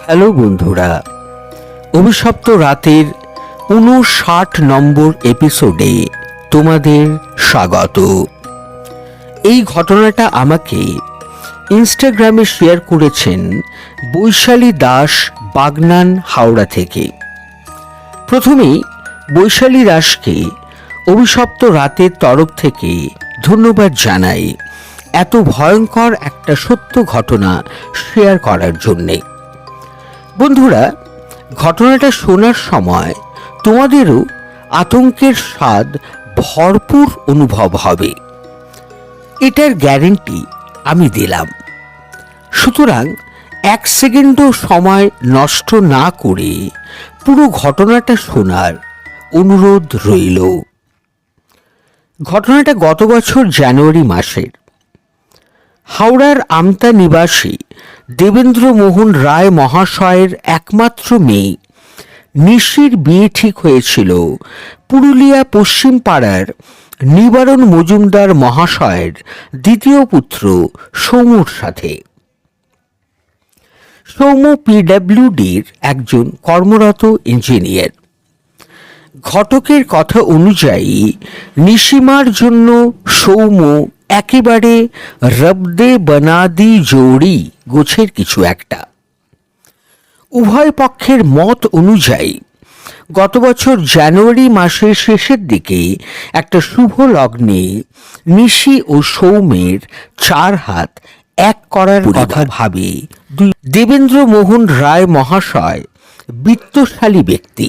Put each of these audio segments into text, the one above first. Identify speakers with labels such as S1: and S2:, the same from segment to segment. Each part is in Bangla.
S1: হ্যালো বন্ধুরা, অভিশপ্ত রাতের 59 নম্বর এপিসোডে তোমাদের স্বাগত। এই ঘটনাটা আমাকে ইনস্টাগ্রামে শেয়ার করেছেন বৈশালী দাস, বাগনান, হাওড়া থেকে। প্রথমেই বৈশালী দাসকে অভিশপ্ত রাতের তরফ থেকে ধন্যবাদ জানাই এত ভয়ঙ্কর একটা সত্য ঘটনা শেয়ার করার জন্যে। বন্ধুরা, ঘটনাটা শোনার সময় তোমাদেরও আতঙ্কের স্বাদ ভরপুর অনুভব হবে, এটার গ্যারেন্টি আমি দিলাম। সুতরাং 1 সেকেন্ডও সময় নষ্ট না করে পুরো ঘটনাটা শোনার অনুরোধ রইল। ঘটনাটা গত বছর জানুয়ারি মাসের। হাওড়ার আমতা নিবাসী দেবেন্দ্র মোহন রায় মহাশয়ের একমাত্র মেয়ে নিশির বিয়ে ঠিক হয়েছিল পুরুলিয়া পশ্চিম পাড়ার নিবারণ মজুমদার মহাশয়ের দ্বিতীয় পুত্র সৌমুর সাথে। সৌমু পিডব্লিউডির একজন কর্মরত ইঞ্জিনিয়ার। ঘটকের কথা অনুযায়ী নিশিমার জন্য সৌমু একেবারে রবদে বনাদি জোড়ি গোছের কিছু একটা। উভয় পক্ষের মত অনুযায়ী গত বছর জানুয়ারি মাসের শেষের দিকে একটা শুভ লগ্নে নিশি ও সৌমের 4 হাত এক করার কথা ভাবে দেবেন্দ্র মোহন রায় মহাশয় বিত্তশালী ব্যক্তি,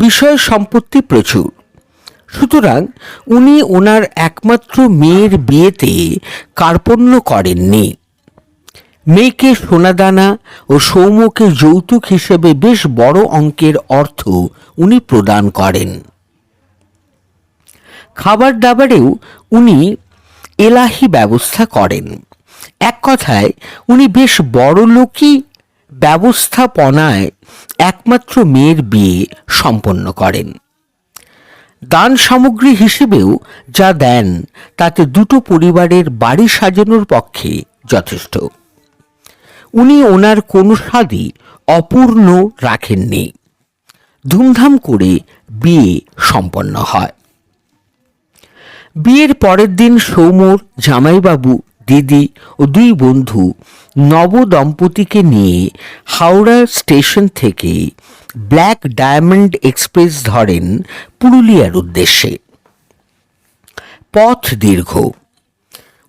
S1: বিষয় সম্পত্তি প্রচুর। সুতরাং উনি ওনার একমাত্র মেয়ের বিয়েতে কার্পণ্য করেননি। মেয়েকে সোনাদানা ও সৌম্যকে যৌতুক হিসেবে বেশ বড় অঙ্কের অর্থ উনি প্রদান করেন। খাবার দাবারেও উনি এলাহি ব্যবস্থা করেন। এক কথায় উনি বেশ বড় লোকই ব্যবস্থাপনায় একমাত্র মেয়ের বিয়ে সম্পন্ন করেন। দান সামগ্রী হিসেবেও যা দেন তাতে দুটো পরিবারের বাড়ি সাজানোর পক্ষে যথেষ্ট। উনি ওনার কোনো স্বাদই অপূর্ণ রাখেননি। ধুমধাম করে বিয়ে সম্পন্ন হয়। বিয়ের পরের দিন সৌম্যর জামাইবাবু, দিদি ও 2 বন্ধু নব দম্পতিকে নিয়ে হাওড়া স্টেশন থেকে ব্ল্যাক ডায়মন্ড এক্সপ্রেস ধরেন পুরুলিয়ার উদ্দেশ্যে। পথ দীর্ঘ।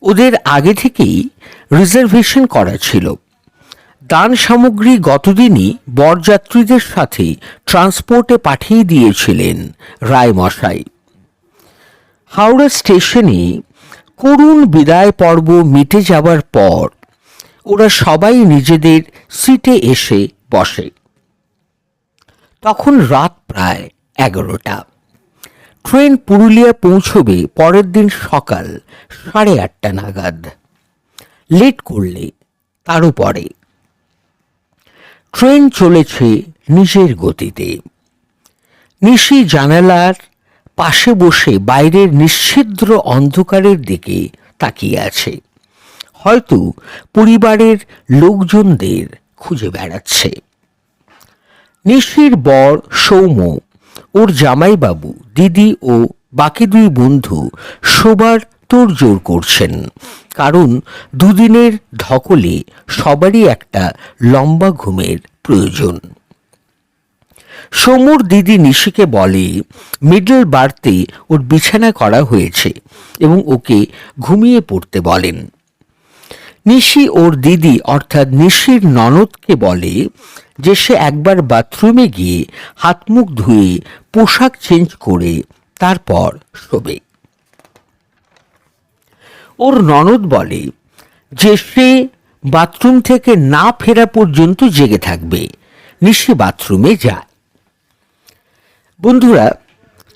S1: ওদের আগে থেকেই রিজার্ভেশন করা ছিল। দান সামগ্রী গতদিনই বরযাত্রীদের সাথে ট্রান্সপোর্টে পাঠিয়ে দিয়েছিলেন রায়মশাই। হাওড়া স্টেশনে করুণ বিদায় পর্ব মিটে যাবার পর ওরা সবাই নিজেদের সিটে এসে বসে। তখন রাত প্রায় 11টা। ট্রেন পুরুলিয়া পৌঁছবে পরের দিন সকাল 8:30 নাগাদ। লেট করলে তারও পরে। ট্রেন চলেছে নিজের গতিতে। নিশি জানালার পাশে বসে বাইরের নিশ্ছিদ্র অন্ধকারের দিকে তাকিয়ে আছে। হয়তো পরিবারের লোকজনদের খুঁজে বেড়াচ্ছে। নিশির বর সৌম্য, ওর জামাইবাবু, দিদি ও বাকি 2 বন্ধু শোবার তোড়জোড় করছেন, কারণ 2 দিনের ধকলে সবারই একটা লম্বা ঘুমের প্রয়োজন। সৌম্যর দিদি নিশিকে বলে মিডল বার্থে ওর বিছানা করা হয়েছে এবং ওকে ঘুমিয়ে পড়তে বলেন। নিশি ওর দিদি অর্থাৎ নিশির ননদকে বলে যে সে একবার বাথরুমে গিয়ে হাত মুখ ধুয়ে পোশাক চেঞ্জ করে তারপর শোবে। ওর ননদ বলে যে সে বাথরুম থেকে না ফেরা পর্যন্ত জেগে থাকবে। নিশি বাথরুমে যায়। বন্ধুরা,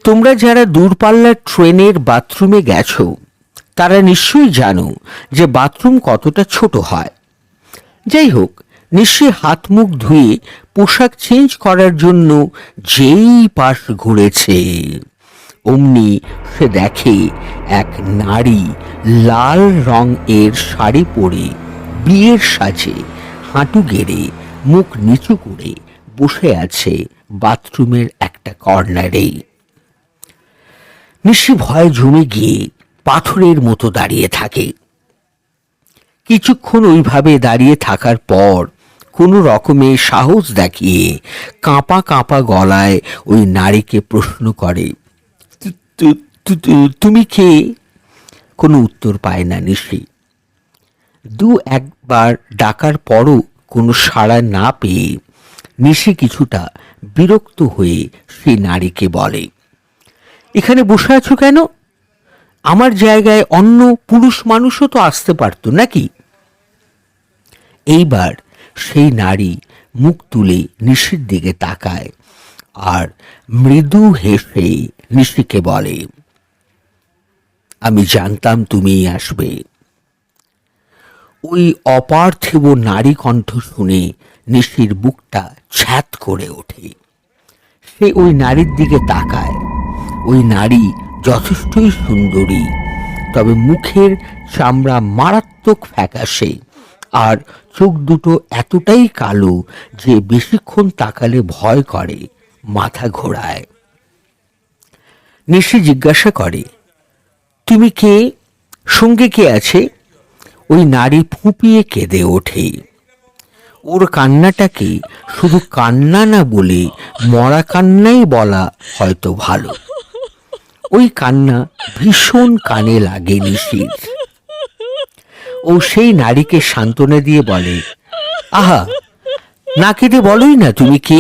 S1: তোমরা যারা দূরপাল্লার ট্রেনের বাথরুমে গেছো তারা নিশ্চয়ই জানো যে বাথরুম কতটা ছোট হয়। যাই হোক, নিশি হাত মুখ ধুয়ে পোশাক চেঞ্জ করার জন্য যেই পাশ ঘুরেছে অমনি সে দেখে এক নারী লাল রঙের শাড়ি পরে বিয়ের সাজে হাঁটু গেড়ে মুখ নিচু করে বসে আছে বাথরুমের একটা কর্নারেই। নিশি ভয়ে জমে গিয়ে পাথরের মতো দাঁড়িয়ে থাকে। কিছুক্ষণ ওইভাবে দাঁড়িয়ে থাকার পর কোনো রকমে সাহস দেখিয়ে কাঁপা কাঁপা গলায় ওই নারীকে প্রশ্ন করে, তুমি কে? কোনো উত্তর পায় না নিশি। দু একবার ডাকার পরও কোনো সাড়া না পেয়ে নিশি কিছুটা বিরক্ত হয়ে সেই নারীকে বলে, এখানে বসে আছো কেন? আমার জায়গায় অন্য পুরুষ মানুষও তো আসতে পারতো নাকি? এইবার সেই নারী মুখ তুলে নিশির দিকে তাকায় আর মৃদু হেসে নিশিকে বলে, আমি জানতাম তুমিই আসবে। ওই অপার্থিব নারী কণ্ঠ শুনে নিশির বুকটা ছ্যাঁত করে ওঠে। সে ওই নারীর দিকে তাকায়। ওই নারী যথেষ্টই সুন্দরী, তবে মুখের চামড়া মারাত্মক ফ্যাকাশে আর চোখ দুটো এতটাই কালো যে বেশিক্ষণ তাকালে ভয় করে, মাথা ঘোরায়। নিশি জিজ্ঞাসা করে, তুমি কে? সঙ্গে কে আছে? ওই নারী ফুঁপিয়ে কেঁদে ওঠে। ওর কান্নাটাকে শুধু কান্না না বলে মরা কান্নাই বলা হয়তো ভালো। ওই কান্না ভীষণ কানে লাগে নিশির। ও সেই নারীকে সান্ত্বনা দিয়ে বলে, আহা, না কেঁদে বলোই না তুমি কে,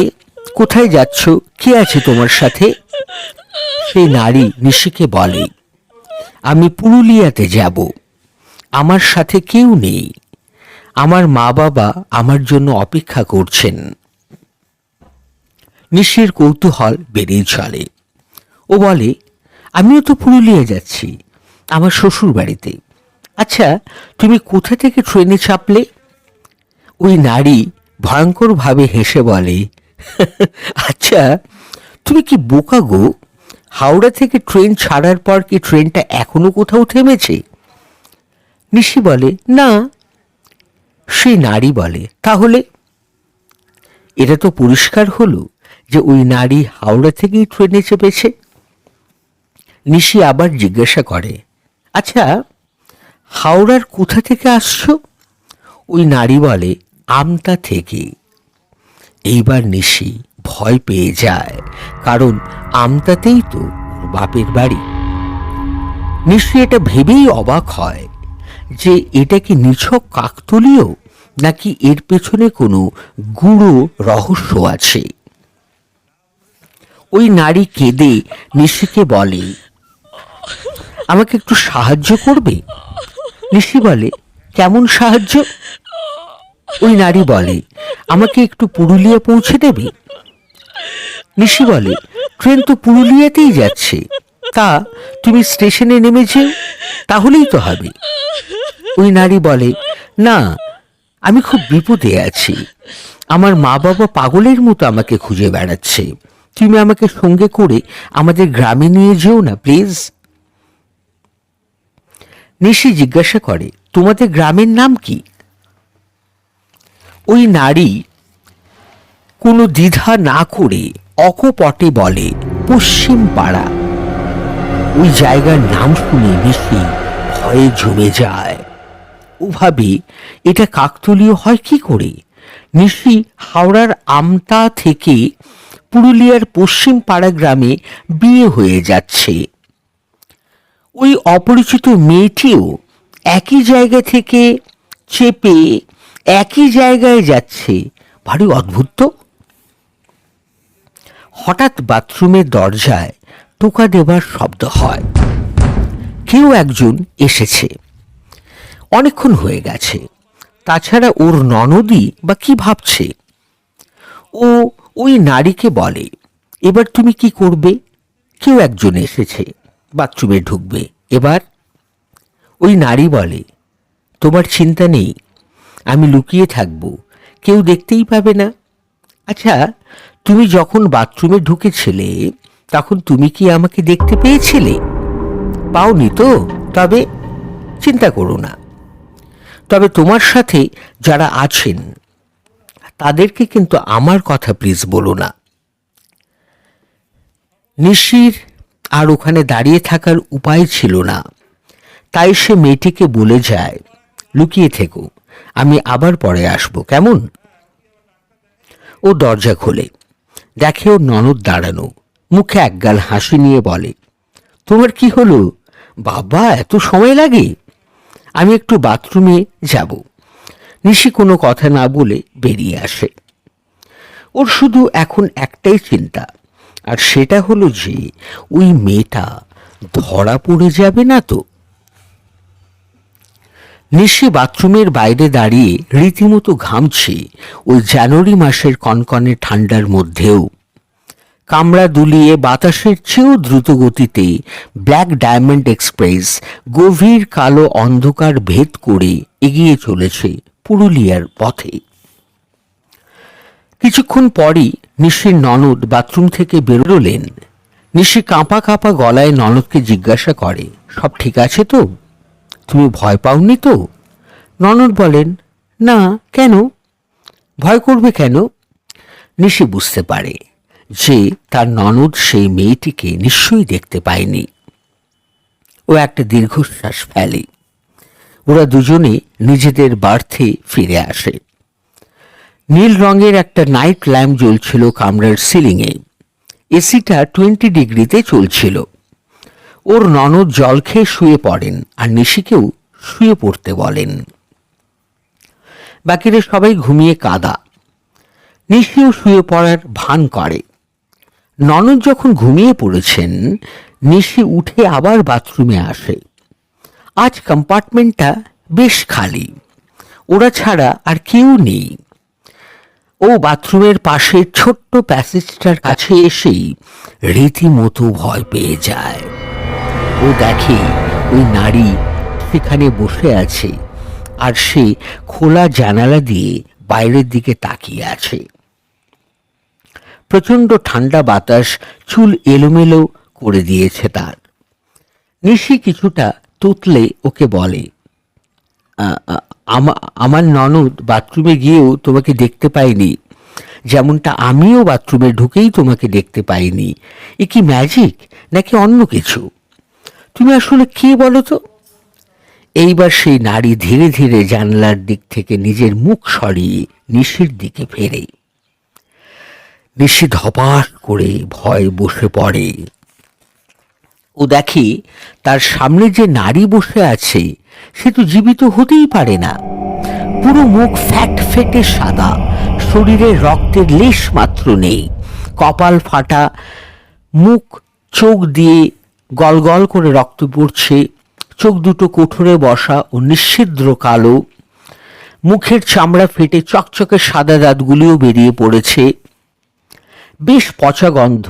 S1: কোথায় যাচ্ছ, কে আছে তোমার সাথে? সেই নারী নিশিকে বলে, আমি পুরুলিয়াতে যাব, আমার সাথে কেউ নেই, আমার মা বাবা আমার জন্য অপেক্ষা করছেন। নিশির কৌতূহল বেড়েই চলে। ও বলে, আমিও তো পুরুলিয়া যাচ্ছি, আমার শ্বশুর বাড়িতে। আচ্ছা, তুমি কোথা থেকে ট্রেনে চাপলে? ওই নারী ভয়ঙ্করভাবে হেসে বলে, আচ্ছা, তুমি কি বোকা গো? হাওড়া থেকে ট্রেন ছাড়ার পর কি ট্রেনটা এখনো কোথাও থেমেছে? নিশি বলে, না। সেই নারী বলে, তাহলে? এটা তো পরিষ্কার হলো যে ওই নারী হাওড়া থেকেই ট্রেনে চেপেছে। নিশি আবার জিজ্ঞাসা করে, আচ্ছা, হাওড়ার কোথা থেকে আসছো? ওই নারী বলে, আমতা থেকে। এইবার নিশি ভয় পেয়ে যায়, কারণ আমতাতেই তো বাপের বাড়ি। নিশি এটা ভেবেই অবাক হয় যে এটা কি নিছক কাকতালীয়, নাকি এর পেছনে কোনো গূঢ় রহস্য আছে। ওই নারী কেঁদে নিশিকে বলে, আমাকে একটু সাহায্য করবে? নিশি বলে, কেমন সাহায্য? ওই নারী বলে, আমাকে একটু পুরুলিয়া পৌঁছে দেবে? নিশি বলে, ট্রেন তো পুরুলিয়াতেই যাচ্ছে, তা তুমি স্টেশনে নেমে যেও, তাহলেই তো হবে। ওই নারী বলে, না, আমি খুব বিপদে আছি, আমার মা বাবা পাগলের মতো আমাকে খুঁজে বেড়াচ্ছে, তুমি আমাকে সঙ্গে করে আমাদের গ্রামে নিয়ে যেও না প্লিজ। নিশি জিজ্ঞাসা করে, তোমাদের গ্রামের নাম কি? ওই নারী কোনো দ্বিধা না করে অকপটে বলে, পশ্চিম পাড়া। ওই জায়গার নাম শুনে নিশি ভয়ে জমে যায়। ও ভাবে, এটা কাকতালীয় হয় কি করে? নিশি হাওড়ার আমতা থেকে পুরুলিয়ার পশ্চিম পাড়া গ্রামে বিয়ে হয়ে যাচ্ছে। ওই অপরিচিত মেয়েটিও একই জায়গা থেকে চেপে একই জায়গায় যাচ্ছে, ভারী অদ্ভুত তো। হঠাৎ বাথরুমের দরজায় টোকা দেবার শব্দ হয়। কেউ একজন এসেছে। অনেকক্ষণ হয়ে গেছে, তাছাড়া ওর ননদই বা কি ভাবছে। ও ওই নারীকে বলে, এবার তুমি কি করবে? কেউ একজন এসেছে, বাথরুমে ঢুকবে, এবার? ওই নারী বলে, তোমার চিন্তা নেই, আমি লুকিয়ে থাকবো, কেউ দেখতেই পাবে না। আচ্ছা, তুমি যখন বাথরুমে ঢুকেছিলে তখন তুমি কি আমাকে দেখতে পেয়েছিলে? পাওনি তো? তবে চিন্তা করো না, তবে তোমার সাথে যারা আছেন তাদেরকে কিন্তু আমার কথা প্লিজ বলো না। নিশির আর ওখানে দাঁড়িয়ে থাকার উপায় ছিল না, তাই সে মেয়েটিকে বলে যায়, লুকিয়ে থেকো, আমি আবার পরে আসবো, কেমন? ও দরজা খোলে, দেখে ওর ননদ দাঁড়ানো, মুখে একগাল হাসি নিয়ে বলে, তোমার কি হলো বাবা, এত সময় লাগে? আমি একটু বাথরুমে যাব। নিশি কোনো কথা না বলে বেরিয়ে আসে। ওর শুধু এখন একটাই চিন্তা, আর সেটা হলো যে ওই মেয়েটা ধরা পড়ে যাবে না তো। নিশি বাথরুমের বাইরে দাঁড়িয়ে রীতিমতো ঘামছে ওই জানুয়ারি মাসের কনকনে ঠান্ডার মধ্যেও। কামড়া দুলিয়ে বাতাসের চেয়েও দ্রুত গতিতে ব্ল্যাক ডায়মন্ড এক্সপ্রেস গভীর কালো অন্ধকার ভেদ করে এগিয়ে চলেছে পুরুলিয়ার পথে। কিছুক্ষণ পরই নিশির ননদ বাথরুম থেকে বেরোলেন। নিশি কাঁপা কাঁপা গলায় ননদকে জিজ্ঞাসা করে, সব ঠিক আছে তো? তুমি ভয় পাওনি তো? ননদ বলেন, না, কেন? ভয় করবে কেন? নিশি বুঝতে পারে যে তার ননদ সেই মেয়েটিকে নিশ্চয়ই দেখতে পায়নি। ও একটা দীর্ঘশ্বাস ফেলে। ওরা দুজনে নিজেদের বার্থে ফিরে আসে। নীল রঙের একটা নাইট ল্যাম্প জ্বলছিল কামরার সিলিংয়ে। এসিটা 20 ডিগ্রিতে চলছিল। ওর ননদ জল খেয়ে শুয়ে পড়েন আর নিশিকেও শুয়ে পড়তে বলেন। বাকিরা সবাই ঘুমিয়ে কাঁদা। নিশিও শুয়ে পড়ার ভান করে। ননদ যখন ঘুমিয়ে পড়েছেন, নিশি উঠে আবার বাথরুমে আসে। আজ কম্পার্টমেন্টটা বেশ খালি, ওরা ছাড়া আর কেউ নেই। ও বাথরুমের পাশে ছোট্ট প্যাসেজটার কাছে এসেই রীতিমতো ভয় পেয়ে যায়। ও দেখে ওই নারী সেখানে বসে আছে, আর সে খোলা জানালা দিয়ে বাইরের দিকে তাকিয়ে আছে। প্রচণ্ড ঠান্ডা বাতাস চুল এলোমেলো করে দিয়েছে তার। নিশি কিছুটা তুতলে ওকে বলে, আমার ননদ বাথরুমে গিয়েও তোমাকে দেখতে পাইনি, যেমনটা আমিও বাথরুমে ঢুকেই তোমাকে দেখতে পাইনি। এ কি ম্যাজিক নাকি অন্য কিছু? তুমি আসলে কে বলো তো? এইবার সেই নারী ধীরে ধীরে জানলার দিক থেকে নিজের মুখ সরিয়ে নিশির দিকে ফেরে। নিশি ধপাস করে ভয় বসে পড়ে। ও দেখে তার সামনে যে নারী বসে আছে সে তো জীবিত হতেই পারে না। পুরো মুখ ফ্যাট ফেটে সাদা, শরীরে রক্তের লেশ মাত্র নেই, কপাল ফাটা, মুখ চোখ দিয়ে গলগল করে রক্ত পড়ছে, চোখ দুটো কোঠরে বসা ও নিঃছিদ্র কালো, মুখের চামড়া ফেটে চকচকে সাদা দাঁতগুলিও বেরিয়ে পড়েছে, বেশ পচা গন্ধ,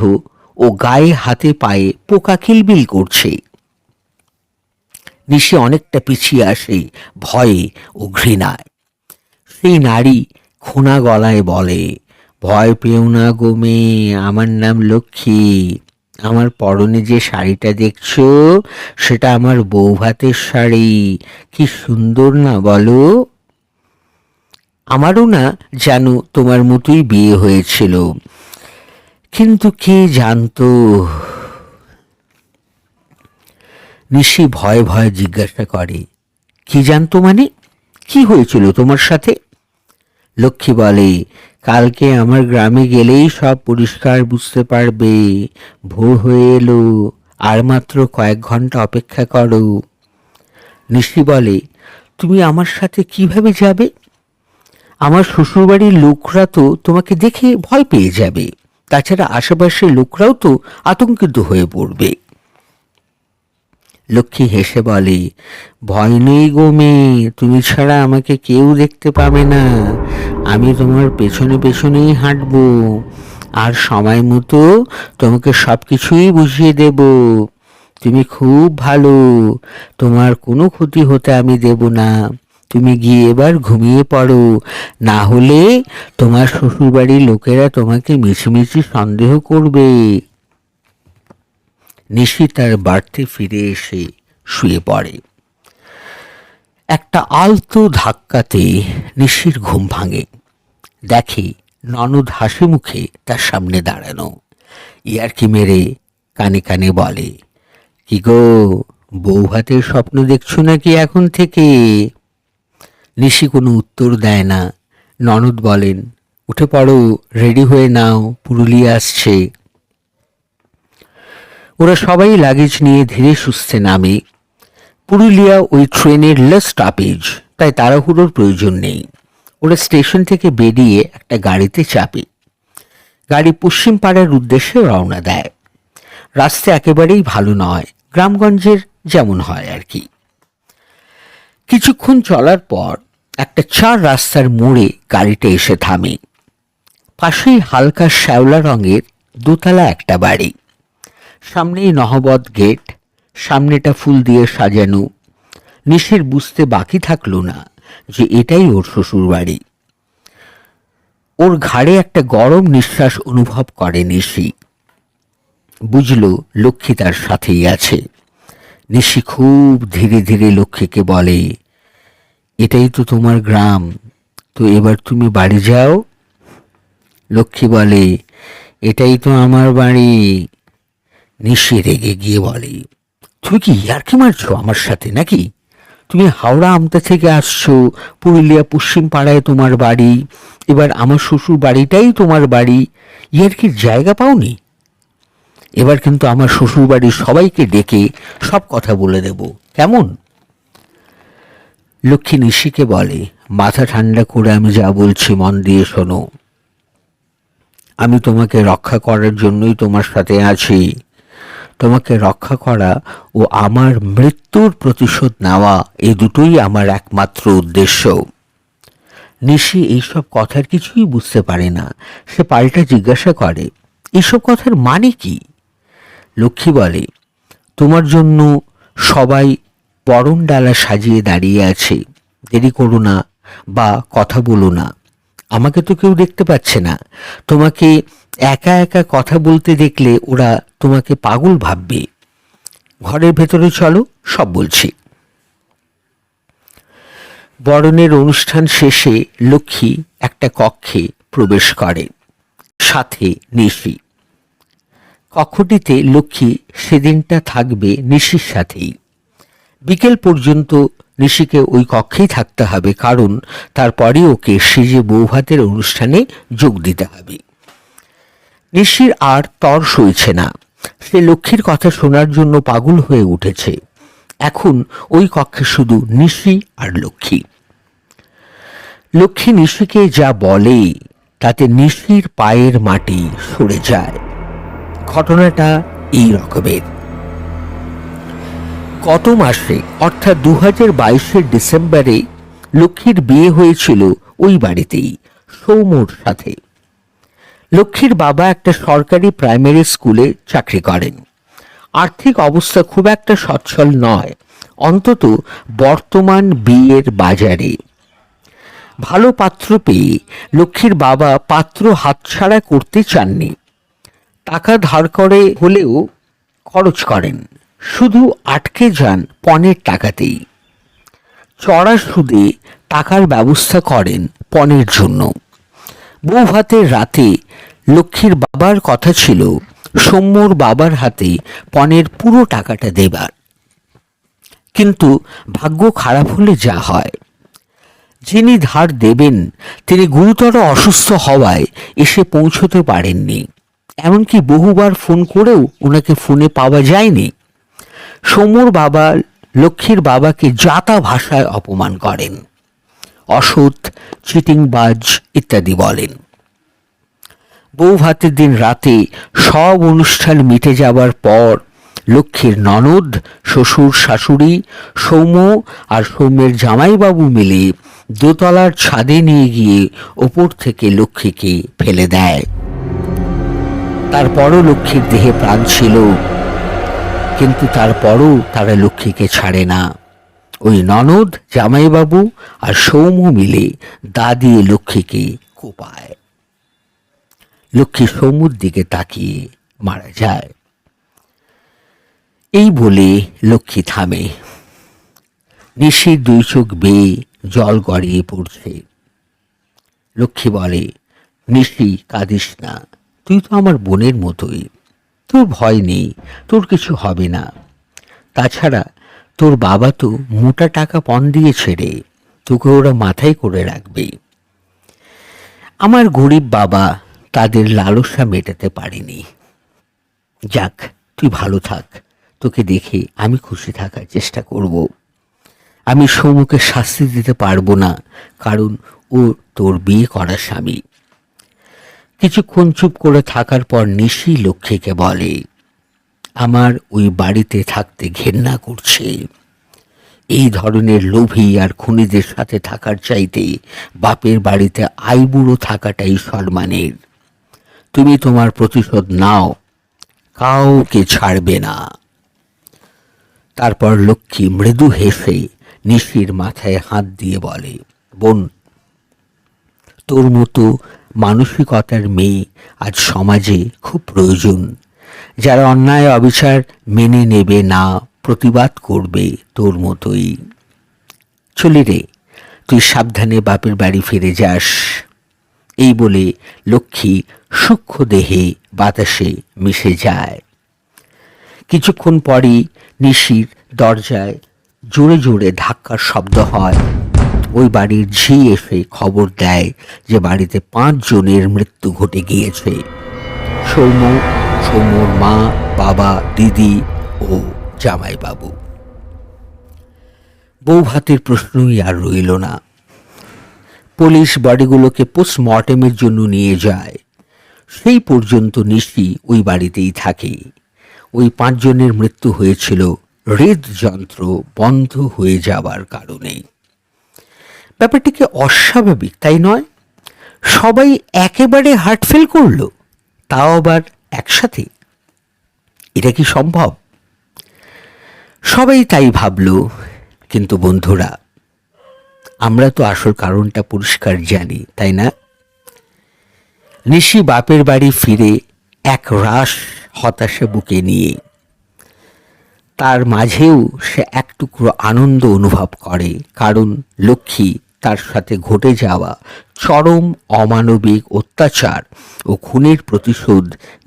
S1: ও গায়ে হাতে পায়ে পোকা কিলবিল করছে। নিশি অনেকটা পিছিয়ে আসে ভয়ে ও ঘৃণায়। সেই নারী খোনা গলায় বলে, ভয় পেও না গো মেয়ে, আমার নাম লক্ষ্মী। আমার পরনে যে শাড়িটা দেখছো সেটা আমার বৌভাতের শাড়ি। কি সুন্দর না বলো? আমারও না জানো তোমার মতোই বিয়ে হয়েছিল, কিন্তু কে জানতো। নিশি ভয়ে ভয়ে জিজ্ঞাসা করে, কি জানতো মানে? কি হয়েছিল তোমার সাথে? লক্ষ্মী বলে, কালকে আমার গ্রামে গেলেই সব পরিষ্কার বুঝতে পারবে। ভোর হয়ে এলো, আর মাত্র কয়েক ঘন্টা অপেক্ষা করো। নিশি বলে, তুমি আমার সাথে কিভাবে যাবে? আমার শ্বশুরবাড়ির লোকরা তো তোমাকে দেখে ভয় পেয়ে যাবে, তাছাড়া আশেপাশের লোকরাও তো আতঙ্কিত হয়ে পড়বে। লক্ষ্মী হেসে বলে, ভয় নেই গো মেয়ে, তুমি ছাড়া আমাকে কেউ দেখতে পাবে না। আমি তোমার পেছনে পেছনেই হাঁটবো, আর সময় মতো তোমাকে সব কিছুই বুঝিয়ে দেব। তুমি খুব ভালো, তোমার কোনো ক্ষতি হতে আমি দেব না। তুমি গিয়ে এবার ঘুমিয়ে পড়ো, না হলে তোমার শ্বশুরবাড়ির লোকেরা তোমাকে মিছিমিছি সন্দেহ করবে। নিশি তার বাড়িতে ফিরে এসে শুয়ে পড়ে। একটা আলতো ধাক্কাতে নিশির ঘুম ভাঙে। দেখে ননদ হাসি মুখে তার সামনে দাঁড়ানো। ইয়ার্কি মেরে কানে কানে বলে, কি গো, বউ ভাতের স্বপ্ন দেখছো নাকি এখন থেকে? নিশি কোনো উত্তর দেয় না। ননদ বলেন, উঠে পড়ো, রেডি হয়ে নাও, পুরুলিয়া আসছে। ওরা সবাই লাগেজ নিয়ে ধীরে সুস্থে নামে। পুরুলিয়া ওই ট্রেনের লাস্ট স্টপেজ, তাই তাড়াহুড়োর প্রয়োজন নেই। ওরা স্টেশন থেকে বেরিয়ে একটা গাড়িতে চাপে। গাড়ি পশ্চিম পাড়ার উদ্দেশ্যে রওনা দেয়। রাস্তা একেবারেই ভালো নয়, গ্রামগঞ্জের যেমন হয় আর কি। কিছুক্ষণ চলার পর একটা 4 রাস্তার মোড়ে গাড়িটা এসে থামে। পাশেই হালকা শ্যাওলা রঙের দোতলা একটা বাড়ি। সামনেই নহবত গেট, সামনেটা ফুল দিয়ে সাজানো। নিশির বুঝতে বাকি থাকলো না যে এটাই ওর শ্বশুর বাড়ি। ওর ঘাড়ে একটা গরম নিঃশ্বাস অনুভব করে নিশি। বুঝল লক্ষ্মী তার সাথেই আছে। নিশি খুব ধীরে ধীরে লক্ষ্মীকে বলে, এটাই তো তোমার গ্রাম, তো এবার তুমি বাড়ি যাও। লক্ষ্মী বলে, এটাই তো আমার বাড়ি। নিশি রেগে গিয়ে বলে, তুমি কি ইয়ার্কি মারছো আমার সাথে নাকি? তুমি হাওড়া আমতা থেকে আসছো, পুরুলিয়া পশ্চিম পাড়ায় তোমার বাড়ি, এবার আমার শ্বশুর বাড়িটাই তোমার বাড়ি, ইয়ার্কির জায়গা পাওনি? এবার কিন্তু আমার শ্বশুর বাড়ির সবাইকে ডেকে সব কথা বলে দেব, কেমন? লক্ষ্মী নিশিকে বলে, মাথা ঠান্ডা করে আমি যা বলছি মন দিয়ে শোনো। আমি তোমাকে রক্ষা করার জন্যই তোমার সাথে আছি। তোমাকে রক্ষা করা ও আমার মৃত্যুর প্রতিশোধ নেওয়া, এই দুটোই আমার একমাত্র উদ্দেশ্য। নিশি এইসব কথার কিছুই বুঝতে পারে না। সে পাল্টা জিজ্ঞাসা করে, এইসব কথার মানে কি? লক্ষ্মী বলে, তোমার জন্য সবাই বরণ ডালা সাজিয়ে দাঁড়িয়ে আছে। দেরি করো না বা কথা বলো না। আমাকে তো কেউ দেখতে পাচ্ছে না। তোমাকে একা একা কথা বলতে দেখলে ওরা তোমাকে পাগল ভাববে। ঘরের ভেতরে চলো, সব বলছি। বরণের অনুষ্ঠান শেষে লক্ষ্মী একটা কক্ষে প্রবেশ করে, সাথে নিশি। কক্ষটিতে লক্ষ্মী সেদিনটা থাকবে নিশির সাথেই। বিকেল পর্যন্ত নিশিকে ওই কক্ষেই থাকতে হবে, কারণ তারপরে ওকে সেজে বৌভাতের অনুষ্ঠানে যোগ দিতে হবে। নিশির আর তর সইছে না। সে লক্ষ্মীর কথা শোনার জন্য পাগল হয়ে উঠেছে। এখন ওই কক্ষে শুধু নিশি আর লক্ষ্মী। লক্ষ্মী নিশিকে যা বলে তাতে নিশির পায়ের মাটি সরে যায়। ঘটনাটা এই রকমের। গত মাসে অর্থাৎ 2022-এর ডিসেম্বরে লক্ষ্মীর বিয়ে হয়েছিল ওই বাড়িতেই, সৌম্যর সাথে। লক্ষ্মীর বাবা একটা সরকারি প্রাইমারি স্কুলে চাকরি করেন। আর্থিক অবস্থা খুব একটা সচ্ছল নয়, অন্তত বর্তমান বিয়ের বাজারে। ভালো পাত্র পেয়ে লক্ষ্মীর বাবা পাত্র হাতছাড়া করতে চাননি। টাকা ধার করে হলেও খরচ করেন, শুধু আটকে যান পণের টাকাতেই। চড়া সুদে টাকার ব্যবস্থা করেন পণের জন্য। বৌভাতের রাতে লক্ষ্মীর বাবার কথা ছিল সৌম্যর বাবার হাতে পণের পুরো টাকাটা দেবার। কিন্তু ভাগ্য খারাপ হলে যা হয়, যিনি ধার দেবেন তিনি গুরুতর অসুস্থ হওয়ায় এসে পৌঁছতে পারেননি। এমনকি বহুবার ফোন করেও ওনাকে ফোনে পাওয়া যায়নি। সৌম্যর বাবা লক্ষ্মীর বাবাকে যাতা ভাষায় অপমান করেন, অসৎ, চিটিংবাজ ইত্যাদি বলেন। বৌভাতের দিন রাতে সব অনুষ্ঠান মিটে যাবার পর লক্ষ্মীর ননদ, শ্বশুর শাশুড়ি, সৌম্য আর সৌম্যের জামাইবাবু মিলে দোতলার ছাদে নিয়ে গিয়ে ওপর থেকে লক্ষ্মীকে ফেলে দেয়। তারপরও লক্ষ্মীর দেহে প্রাণ ছিল, কিন্তু তারপরও তারা লক্ষ্মীকে ছাড়ে না। ওই ননদ, জামাইবাবু আর সৌম্য মিলে দা দিয়ে লক্ষ্মীকে কোপায়। লক্ষ্মী সৌম্যর দিকে তাকিয়ে মারা যায়। এই বলে লক্ষ্মী থামে। নিশির 2 চোখ বেয়ে জল গড়িয়ে পড়ছে। লক্ষ্মী বলে, নিশি, কাঁদিস না, তুই তো আমার বোনের মতোই, তোর ভয় নেই, তোর কিছু হবে না। তাছাড়া তোর বাবা তো মোটা টাকা পণ দিয়েছে রে, তোকে ওরা মাথায় করে রাখবে। আমার গরিব বাবা তাদের লালসা মেটাতে পারেনি। যাক, তুই ভালো থাক, তোকে দেখে আমি খুশি থাকার চেষ্টা করব। আমি সৌমুকে শাস্তি দিতে পারবো না, কারণ ও তোর বিয়ে করা স্বামী। কিছুক্ষণ চুপ করে থাকার পর নিশি লক্ষ্মীকে বলে, আমার ওই বাড়িতে থাকতে ঘেন্না করছে। এই ধরনের লোভী আর খুনিদের সাথে থাকার চাইতে বাপের বাড়িতে আইবুড়ো থাকাটাই সম্মানের। তুমি তোমার প্রতিশোধ নাও, কাউকে ছাড়বে না। তারপর লক্ষ্মী মৃদু হেসে নিশির মাথায় হাত দিয়ে বলে, বোন, তোর মতো মানসিকতার মেয়ে আজ সমাজে খুব প্রয়োজন, যারা অন্যায় অবিচার মেনে নেবে না, প্রতিবাদ করবে তোর মতোই। চলি রে, তুই সাবধানে বাপের বাড়ি ফিরে যাস। এই বলে লক্ষ্মী সূক্ষ্ম দেহে বাতাসে মিশে যায়। কিছুক্ষণ পরই নিশির দরজায় জোরে জোরে ধাক্কার শব্দ হয়। ওই বাড়ির ঝি এসে খবর দেয় যে বাড়িতে 5 জনের মৃত্যু ঘটে গিয়েছে। সৌম্যর মা, বাবা, দিদি ও জামাইবাবু। বউ ভাতের প্রশ্নই আর রইল না। পুলিশ বডিগুলোকে পোস্টমর্টেমের জন্য নিয়ে যায়। সেই পর্যন্ত নিশি ওই বাড়িতেই থাকে। ওই 5 জনের মৃত্যু হয়েছিল হৃদযন্ত্র বন্ধ হয়ে যাবার কারণে। ব্যাপারটি কি অস্বাভাবিক, তাই নয়? সবাই একেবারে হার্ট ফেল করলো, তাও আবার একসাথে। এটা কি সম্ভব? সবাই তাই ভাবলো, কিন্তু বন্ধুরা, আমরা তো আসল কারণটা পরিষ্কার জানি, তাই না? নিশি বাপের বাড়ি ফিরে এক রাশ হতাশা বুকে নিয়ে। তার মাঝেও সে এক টুকরো আনন্দ অনুভব করে, কারণ লক্ষ্মী তার সাথে ঘটে যাওয়া চরম অমানবিক অত্যাচার ও খুনের প্রতিশোধ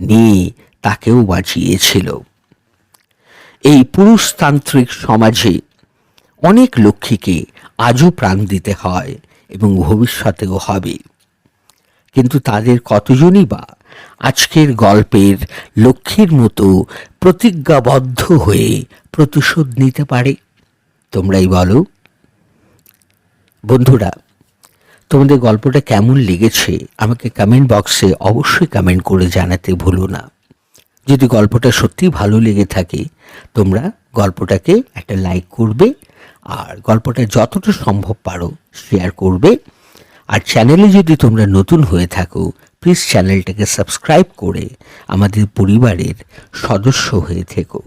S1: নিয়ে তাকেও বাঁচিয়েছিল। এই পুরুষতান্ত্রিক সমাজে অনেক লক্ষ্মীকে আজও প্রাণ দিতে হয় এবং ভবিষ্যতেও হবে, কিন্তু তাদের কতজনই বা আজকের গল্পের লক্ষ্মীর মতো প্রতিজ্ঞাবদ্ধ হয়ে প্রতিশোধ নিতে পারে? তোমরাই বলো। বন্ধুরা, তোমাদের গল্পটা কেমন লেগেছে আমাকে কমেন্ট বক্সে অবশ্যই কমেন্ট করে জানাতে ভুলো না। যদি গল্পটা সত্যিই ভালো লেগে থাকে, তোমরা গল্পটাকে একটা লাইক করবে, আর গল্পটা যতটা সম্ভব পারো শেয়ার করবে। আর চ্যানেলে যদি তোমরা নতুন হয়ে থাকো, প্লিজ চ্যানেলটাকে সাবস্ক্রাইব করে আমাদের পরিবারের সদস্য হয়ে থেকো।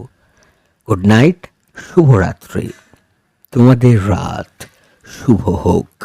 S1: গুড নাইট, শুভরাত্রি, তোমাদের রাত শুভ হোক।